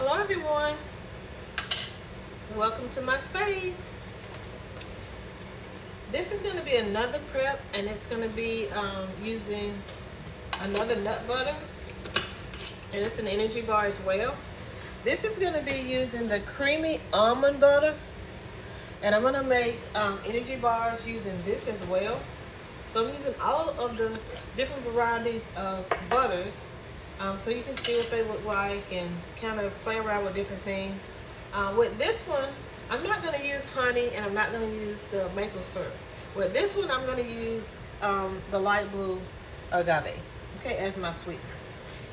Hello everyone, welcome to my space. This is going to be another prep, and it's going to be using another nut butter, and it's an energy bar as well. This is going to be using the creamy almond butter, and I'm going to make energy bars using this as well. So I'm using all of the different varieties of butters, so you can see what they look like and kind of play around with different things. With this one, I'm not going to use honey, and I'm not going to use the maple syrup. With this one, I'm going to use the light blue agave, okay, as my sweetener.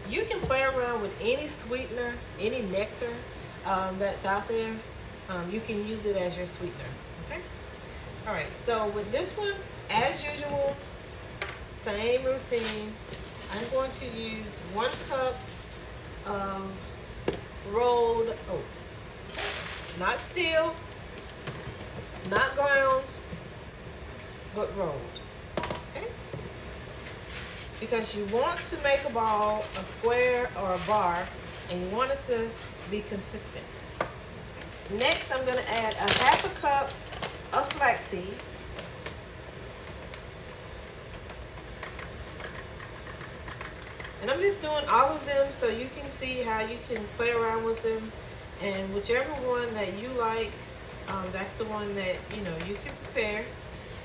You can play around with any sweetener, any nectar that's out there. You can use it as your sweetener, okay? All right, so with this one, as usual, same routine. I'm going to use 1 cup of rolled oats. Not steel, not ground, but rolled. Okay? Because you want to make a ball, a square, or a bar, and you want it to be consistent. Next, I'm going to add a 1/2 cup of flax seeds. And I'm just doing all of them so you can see how you can play around with them. And whichever one that you like, that's the one that you can prepare.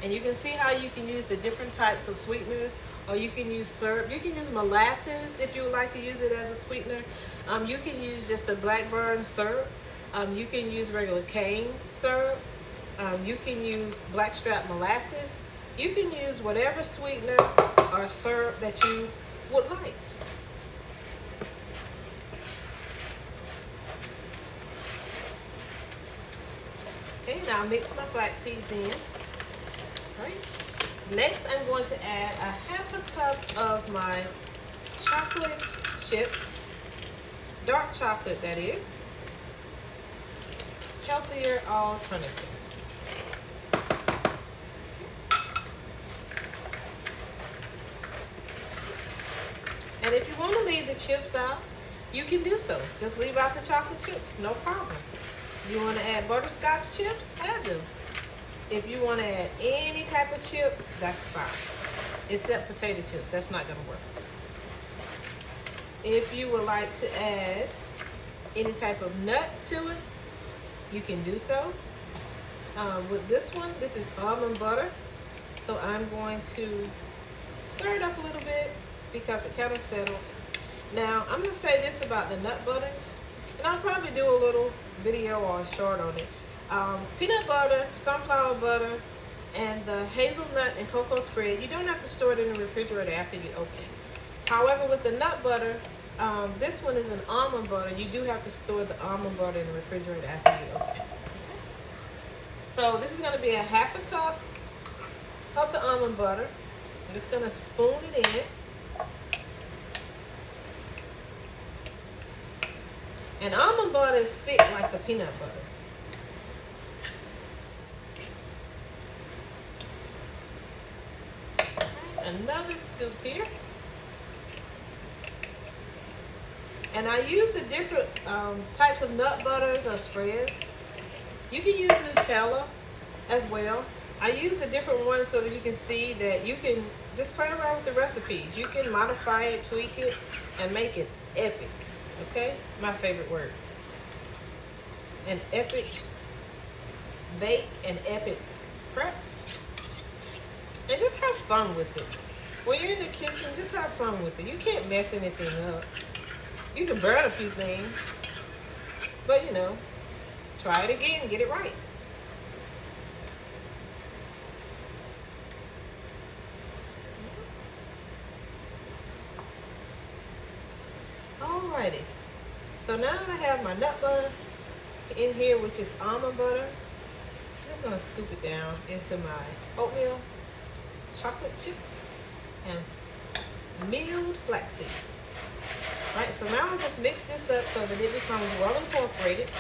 And you can see how you can use the different types of sweeteners, or you can use syrup. You can use molasses if you would like to use it as a sweetener. You can use just the blackburn syrup. You can use regular cane syrup. You can use blackstrap molasses. You can use whatever sweetener or syrup that you would like. Okay, now mix my flax seeds in. Right. Next, I'm going to add a 1/2 cup of my chocolate chips, dark chocolate that is, healthier alternative. And if you want to leave the chips out, you can do so. Just leave out the chocolate chips, no problem. If you want to add butterscotch chips, add them. If you want to add any type of chip, that's fine. Except potato chips, that's not going to work. If you would like to add any type of nut to it, you can do so. With this one, this is almond butter. So I'm going to stir it up a little bit because it kind of settled. Now, I'm going to say this about the nut butters, and I'll probably do a little video or a short on it. Peanut butter, sunflower butter, and the hazelnut and cocoa spread, you don't have to store it in the refrigerator after you open it. However, with the nut butter, this one is an almond butter. You do have to store the almond butter in the refrigerator after you open it. So this is going to be a 1/2 cup of the almond butter. I'm just going to spoon it in. And almond butter is thick like the peanut butter. Another scoop here. And I use the different types of nut butters or spreads. You can use Nutella as well. I use the different ones so that you can see that you can just play around with the recipes. You can modify it, tweak it, and make it epic. Okay? My favorite word. An epic bake, an epic prep. And just have fun with it. When you're in the kitchen, just have fun with it. You can't mess anything up. You can burn a few things, but try it again, get it right. Alrighty. So now that I have my nut butter in here, which is almond butter, I'm just gonna scoop it down into my oatmeal, chocolate chips, and milled flax seeds. All right, so now I'll just mix this up so that it becomes well incorporated.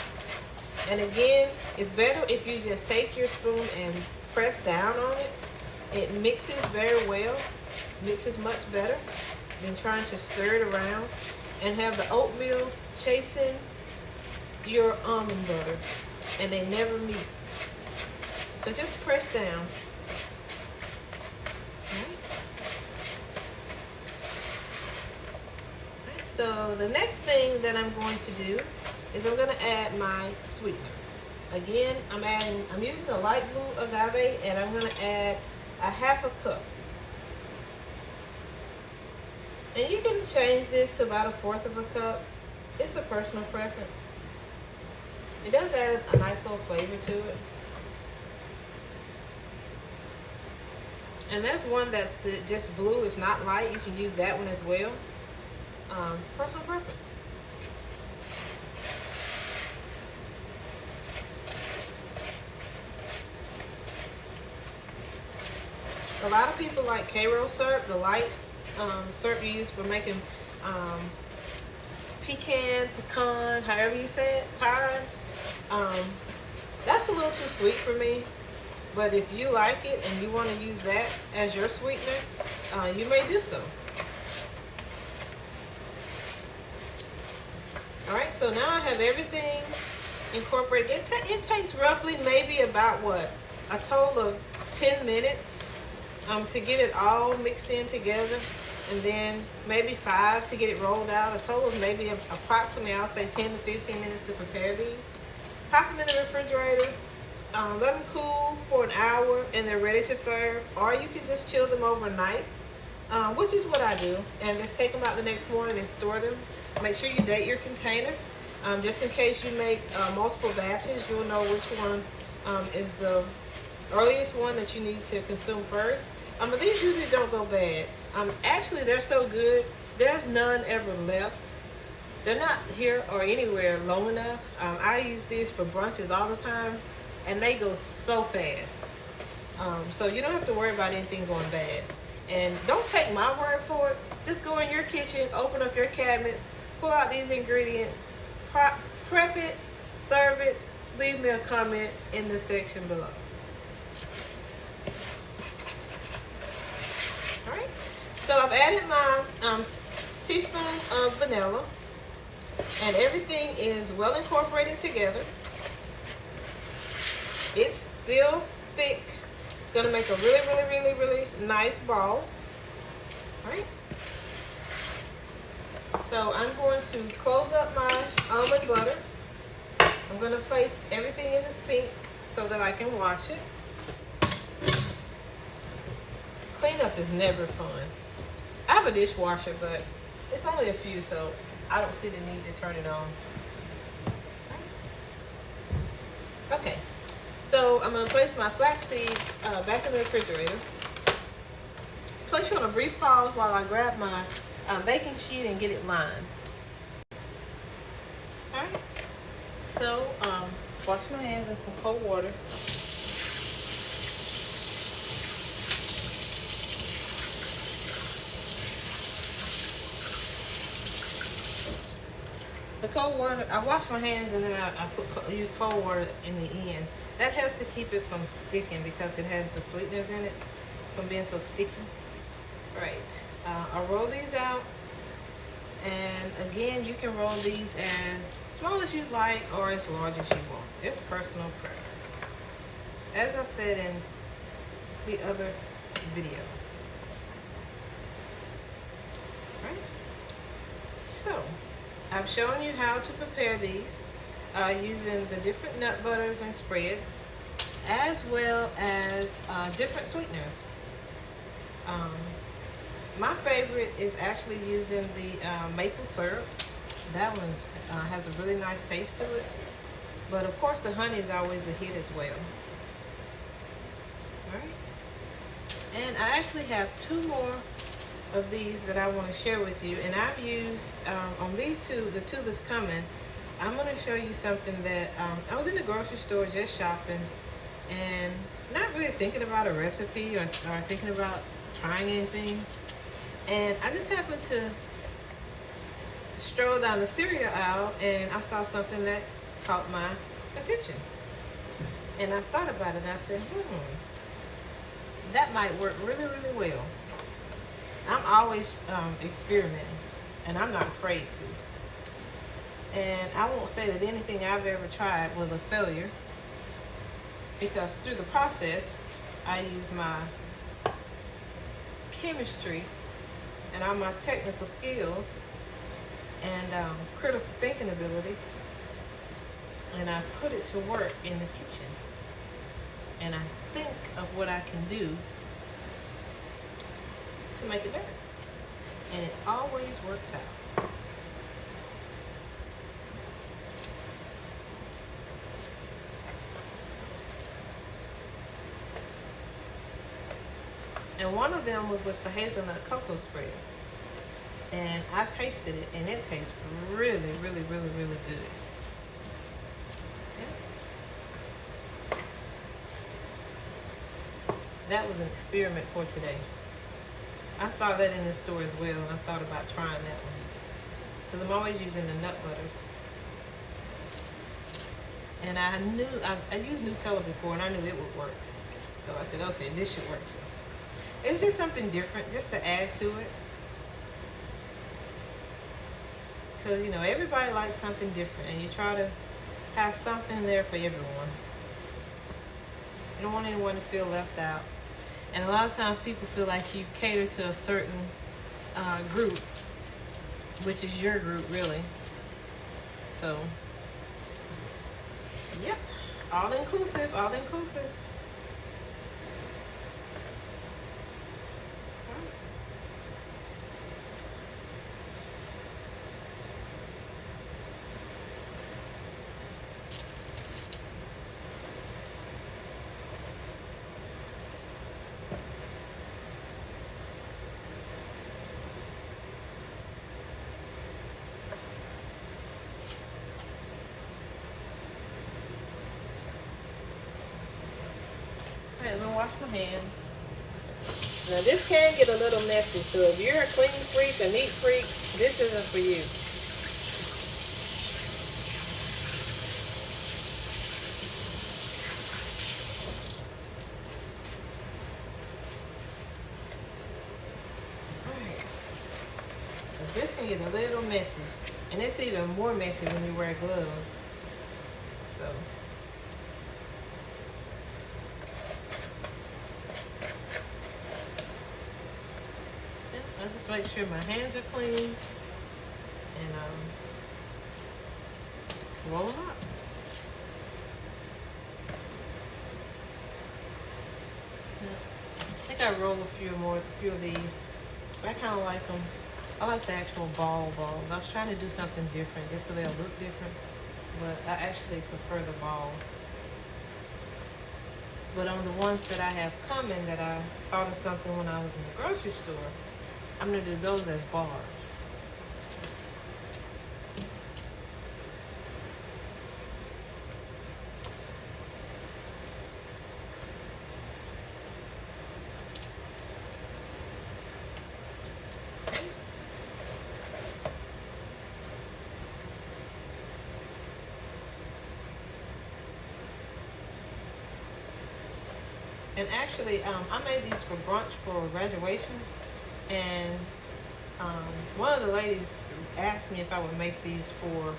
And again, it's better if you just take your spoon and press down on it. It mixes very well, mixes much better than trying to stir it around and have the oatmeal chasing your almond butter, and they never meet. So just press down. So the next thing that I'm going to do is I'm going to add my sweetener. Again, I'm using the light blue agave, and I'm going to add a half a cup. And you can change this to about a fourth of a cup. It's a personal preference. It does add a nice little flavor to it. And there's one that's just blue, it's not light. You can use that one as well. Personal preference. A lot of people like Karo syrup, the light syrup you use for making pecan, however you say it, pies. That's a little too sweet for me. But if you like it and you want to use that as your sweetener, you may do so. Alright, so now I have everything incorporated. It takes roughly maybe about what? A total of 10 minutes to get it all mixed in together. And then maybe 5 to get it rolled out. A total of maybe approximately, I'll say 10 to 15 minutes to prepare these. Pop them in the refrigerator. Let them cool for an hour and they're ready to serve. Or you can just chill them overnight, which is what I do. And just take them out the next morning and store them. Make sure you date your container. Just in case you make multiple batches, you'll know which one is the earliest one that you need to consume first. But these usually don't go bad. Actually, they're so good, there's none ever left. They're not here or anywhere long enough. I use these for brunches all the time, and they go so fast. So you don't have to worry about anything going bad. And don't take my word for it. Just go in your kitchen, open up your cabinets, pull out these ingredients, prep it, serve it, leave me a comment in the section below. Alright, so I've added my teaspoon of vanilla, and everything is well incorporated together. It's still thick. It's going to make a really nice ball. Alright. So I'm going to close up my almond butter. I'm going to place everything in the sink so that I can wash it. Cleanup is never fun. I have a dishwasher, but it's only a few, so I don't see the need to turn it on. Okay, so I'm going to place my flax seeds back in the refrigerator. Place you on a brief pause while I grab my baking sheet and get it lined. Alright, so wash my hands in some cold water. The cold water, I wash my hands and then I use cold water in the end. That helps to keep it from sticking because it has the sweeteners in it from being so sticky. Right, I'll roll these out, and again, you can roll these as small as you like or as large as you want. It's personal preference, as I said in the other videos. Right, so I've shown you how to prepare these using the different nut butters and spreads, as well as different sweeteners. My favorite is actually using the maple syrup. That one has a really nice taste to it. But of course the honey is always a hit as well. Alright. And I actually have 2 more of these that I want to share with you. And I've used, on these two, the 2 that's coming, I'm going to show you something that, I was in the grocery store just shopping and not really thinking about a recipe or thinking about trying anything. And I just happened to stroll down the cereal aisle and I saw something that caught my attention. And I thought about it and I said, that might work really well. I'm always experimenting, and I'm not afraid to. And I won't say that anything I've ever tried was a failure, because through the process, I use my chemistry and all my technical skills and critical thinking ability, and I put it to work in the kitchen. And I think of what I can do to make it better. And it always works out. And one of them was with the hazelnut cocoa spread. And I tasted it, and it tastes really, really, really, really good. Yeah. That was an experiment for today. I saw that in the store as well, and I thought about trying that one. Because I'm always using the nut butters. And I knew, I used Nutella before, and I knew it would work. So I said, okay, this should work too. It's just something different, just to add to it. Because, you know, everybody likes something different, and you try to have something there for everyone. You don't want anyone to feel left out. And a lot of times people feel like you cater to a certain group, which is your group, really. So, yep, all inclusive, all inclusive. Alright, let me wash my hands. Now this can get a little messy, so if you're a clean freak, a neat freak, this isn't for you. Alright. This can get a little messy. And it's even more messy when you wear gloves. So let's just make sure my hands are clean and roll them up. I think I rolled a few of these. But I kind of like them. I like the actual balls. I was trying to do something different just so they'll look different, but I actually prefer the ball. But on the ones that I have coming that I thought of something when I was in the grocery store, I'm going to do those as bars. Okay. And actually, I made these for brunch for graduation. And one of the ladies asked me if I would make these for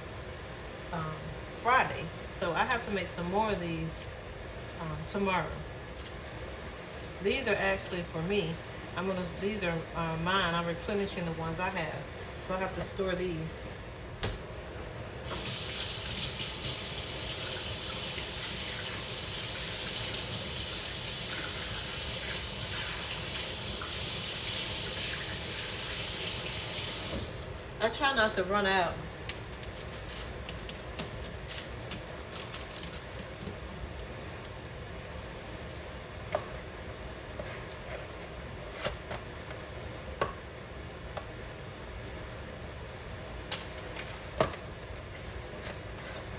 Friday. So I have to make some more of these tomorrow. These are actually for me. These are mine. I'm replenishing the ones I have. So I have to store these. I try not to run out.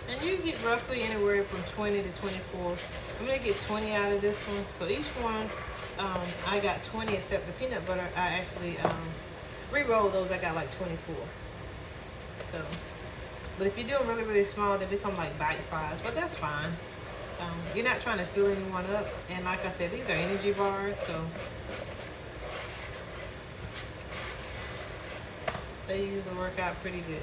And you get roughly anywhere from 20 to 24. I'm gonna get 20 out of this one. So each one, I got 20 except the peanut butter. I actually re-roll those. I got like 24. So, but if you do them really, really small, they become like bite size, but that's fine. You're not trying to fill anyone up. And like I said, these are energy bars, so they usually work out pretty good.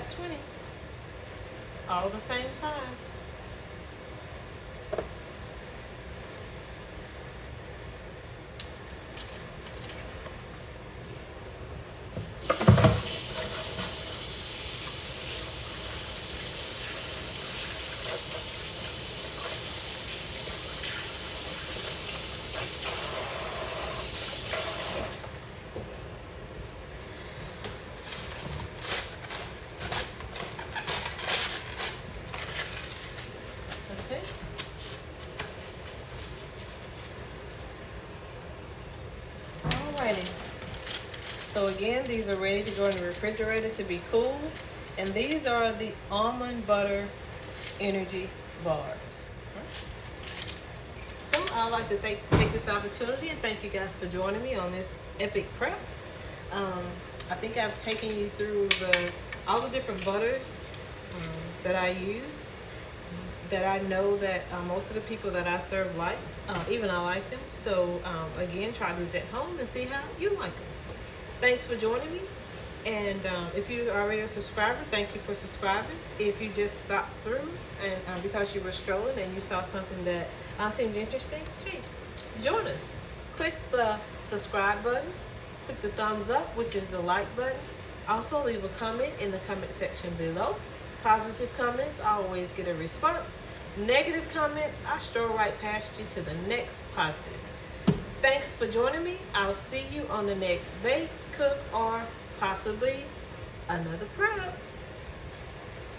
got 20. All the same size. Okay. Alrighty. So again, these are ready to go in the refrigerator to be cool. And these are the Almond Butter Energy Bars. So I'd like to take this opportunity and thank you guys for joining me on this epic prep. I think I've taken you through all the different butters that I use, that I know that most of the people that I serve like. Even I like them. So again, try these at home and see how you like them. Thanks for joining me. And if you are already a subscriber, thank you for subscribing. If you just stopped through and because you were strolling and you saw something that seemed interesting, hey, join us. Click the subscribe button. Click the thumbs up, which is the like button. Also, leave a comment in the comment section below. Positive comments, I always get a response. Negative comments, I stroll right past you to the next positive. Thanks for joining me. I'll see you on the next bake, cook, or possibly another prep.